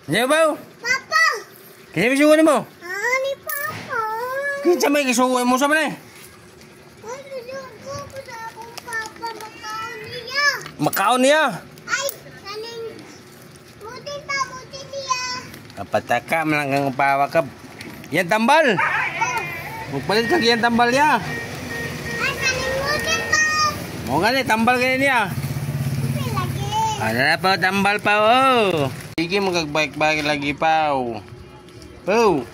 Ano ba? Papa! Kaya may sugo mo? Ani, Papa! Kaya may kisugo mo sa mana? Ano sugo ko sa akong Papa? Makaon niya! Makaon niya? Ay! Kaning... Butin pa, butin niya! Kapataka, malanggang upawa ka. Yan tambal! Magpalit ka yan tambal niya. Ay, kaning butin pa! Mo nga tambal ka niya. Butin lagi! Ano na pa, tambal pa, oh! Sige, magagbaik-baik lagi pa, oh! Oh!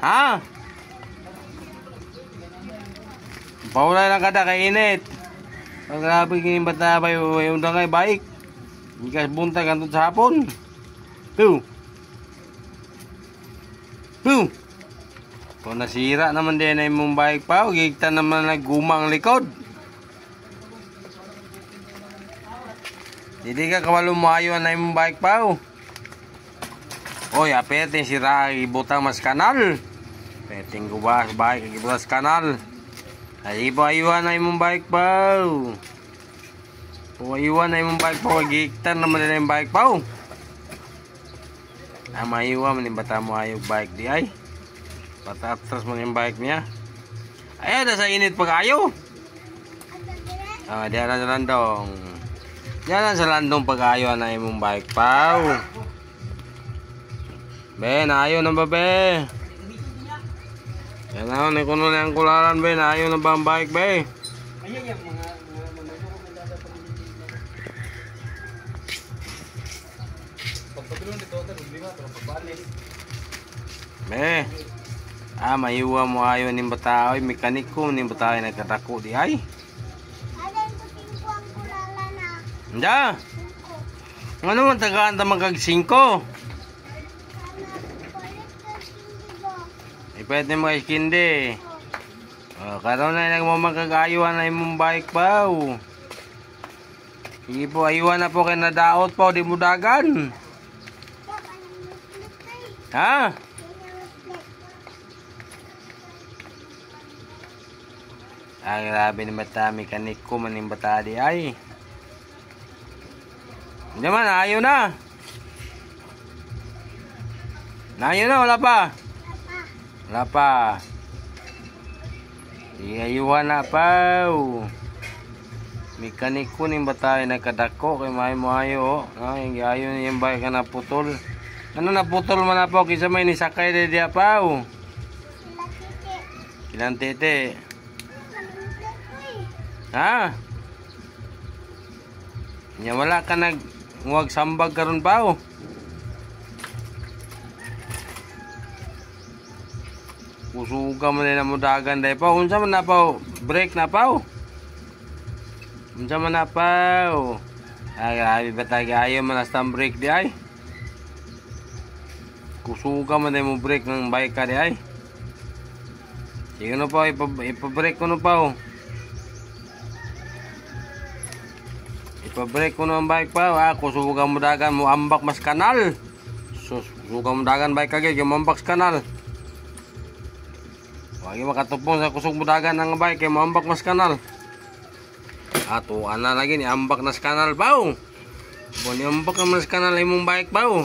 Ha? Paulay lang kada kay init. Pag grabe kining bata ba yung dangay baik. Ikas buntag kanto sa hapon. Puh. Puh. Kung nasira naman din ay mong baik pa, gigta naman naggumang likod. Hindi ka kawalo mo ayo na mong baik pa. Oy, apete sira ibutang mas kanal. Peting gubas baik ibutang kanal. Ay iba ayuhan na imong bike pa. O ayuhan na imong bike pa. Gigtan naman na yung bike pa. Mayuhan man yung bata mo ayog bike di ay. Patatras mo yung bike niya. Ay, nasa init pag ayo. Diyan na sa landong. Diyan na sa landong pag ayo na imong bike pa. Be, naayo na ba be? Yan na, nikuno na yung kularan be, naayo na ba ang bike be? Ayan yung mga pagpatulong dito ito, problema ito, pagbalik. Be, mayuwa mo ayo ni bataoy, mekaniko ni bataoy nagkatako di ay. Alin ko tingko ang kulala na. Handa? Ano man tagaan ta magkag 5? Pwede mo iskindi. Karon na nagmamagagayuan na imong bike pa. Sige po, ayuan na po kay nadaot po, di mo dagan. Ha? Grabe ni bata, mekanik ko man yung bata di ay. Hindi man, ayaw na. Ayaw na, wala pa. Wala pa. Iyayuhan na pa. Mekaniko ni batay nagkadako kay may mo ayo. Ay, ayo yung bike na putol. Ano na putol man na po kisa may nisakay di dia pa. Ilang tete. Ha? Nya wala ka nagwag sambag karon pa. Usuga man na mo dagan day pa. Unsa man na pa? Break na pa. Unsa man na pa? Ay, grabe ba tayo ayaw man na break di ay? Kusuga man na mo break ng bike ka di ay? Sige no pa, ipa-break ko no pa. Ipa-break ko no ang bike pa. Kusuga mo dagan mo ambak mas kanal. Kusuga mo dagan bike kagay yung ambak mas kanal. Wagi makatupong sa kusog mudagan ng bike kay maambak mas kanal. Ato ana lagi ni ambak nas kanal baw. Boni ambak mas kanal imong bike baw.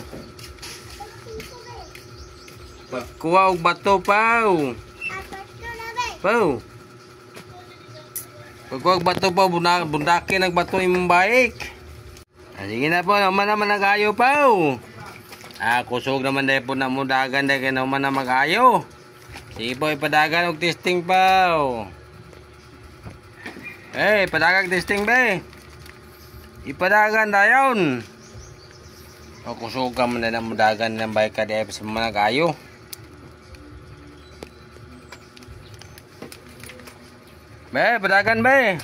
Pagkuha og bato paw. Paw. Pagkuha og bato paw bundaki nagbato imong bike. Sige na po, naman naman nagayo paw. Kusog naman dahil po na mudagan dahil naman na magayo. Sige po, ipadagan og testing pa. Padagan testing be. Ipadagan dayon. Kusog ka man na mudagan ng bike ka dahil sa mga nagayo. Be, padagan be.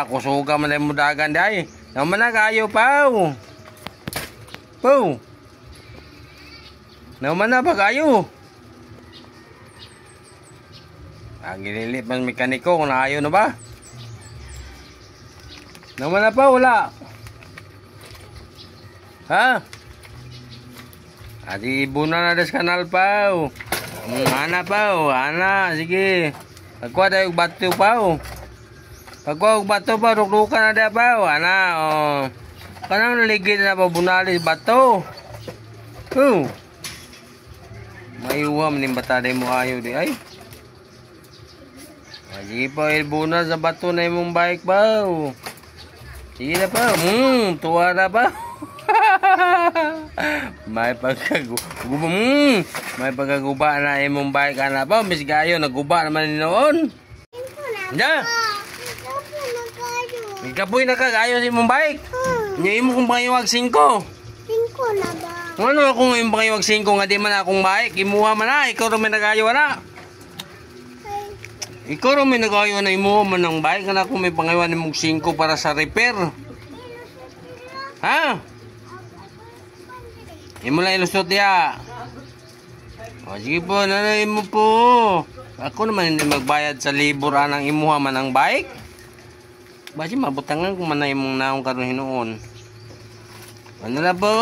Kusog ka man na mudagan dahil naman nagayo pa. Po. Naman na ba kayo? Gililit man mekaniko kung naayo na ba? Naman na pa, wala. Ha? Adi ibuna na des kanal pa. Ana pa, ana, sige. Pagkuha tayo bato pa. Pagkuha og bato pa, rukrukan na da pa. Ana, Kanang naligid na pabunali bato. Oh. Mayuham ni bata mo ayo di ay. Sige pa, ilbuna sa bato na imong bike pa. Sige na pa. Tuwa na pa. May pagkaguba. May pagkaguba na imong bike na pa. Mis gayo, naguba naman noon. Diyan. Ikapoy na ka, gayo sa imong bike. Nya imo kung pakiwag 5. 5 na ba? Ano akong imo pakiwag 5 nga di man akong bike. Imuha man na, ikaw rin may nagayo na. Ikaw rin may nagayo na imuha man ng bike. Kana kung may pangayawan ni mong 5 para sa repair. Ha? Imo lang ilusot ya. O sige po, nanay mo po. Ako naman hindi magbayad sa libur anang imuha man ng bike. Basi mabutangan kung manay mong naong karon hinoon. Ano na po?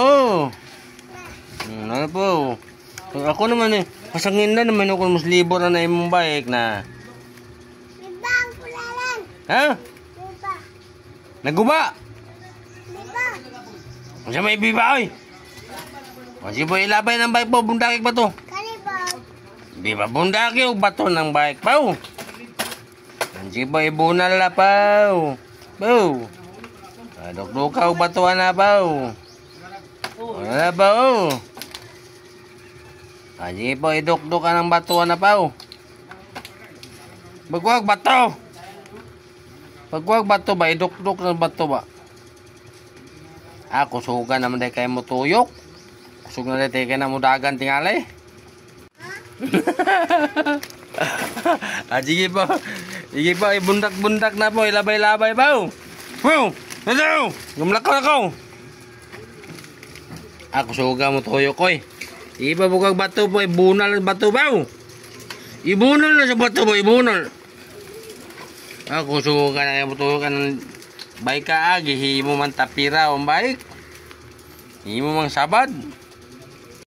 Ano na po? Ako naman pasangin na naman ako mas libur na imong bike na. Diba ang kulalan? Ha? Diba? Naguba? Diba? Ano may biba oy? Kasi po ilabay ng bike po, bundakik ba to? Kani ba? Di ba bundaki o bato ng bike pa? Nansi po ibunal na pa. Bow. Dok-dokaw batuan na pa. Ano na pa o? Nansi po idok-doka ng batuan na pa. Pagwag bato. Pagwag bato ba? Idok-dok ng bato ba? Kusugan naman dahil kayo mo tuyok. Kusugan na dahil kayo na mo dagan tingali. Sige po. Sige po, ibundak-bundak na po. Ilabay-labay po. Wow! Ano? Gumlak ko na ko. Kusugan mo tuyok ko eh. Sige po, bukag bato po. Ibunal ang bato po. Ibunal na sa bato po. Ibunal. Kusugan na mo tuyok ka ng bike ka agi, himo man tapira o bike. Himo mang sabad.